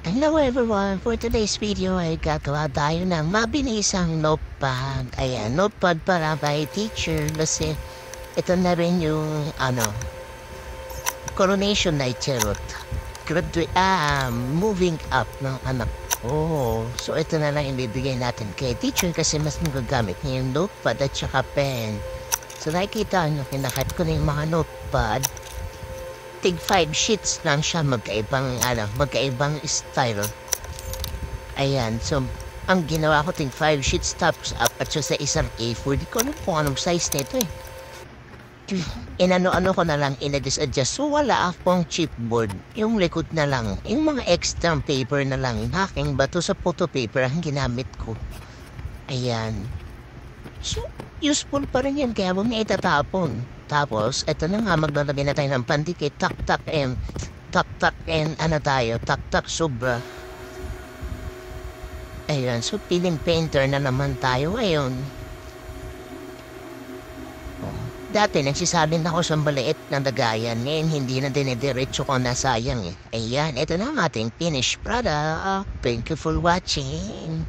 Hello everyone! For today's video ay gagawa tayo ng mabilisang notepad. Ayan, notepad para by teacher kasi ito na rin yung coronation night charot. Moving up ng anak ko. So ito na lang ibibigay natin kay teacher kasi mas magagamit niya yung notepad at saka pen. So nakikita nyo, kinakat ko na yung mga notepad. Tig 5 sheets lang siya, magkaibang style. Ayan, so ang ginawa ko tig 5 sheets tapos apat siya sa isang A4. Di ko alam kung anong size nito eh. Inano-ano ko na lang, inadjust. So wala akong chipboard. Yung likod na lang, yung mga extra paper na lang, yung aking bato sa photo paper ang ginamit ko. Ayan. So, useful pa rin yan kaya huwag na itatapon. Tapos, eto na nga, maglalagay na tayo ng pandikit, tak-tak and tak-tak sobra. Ayan, so feeling painter na naman tayo ngayon. Dati nagsisalin ako sa maliit na dagayan, ngayon hindi na dinediretso ko na sayang eh. Ayan, eto na ang ating finished product. Thank you for watching.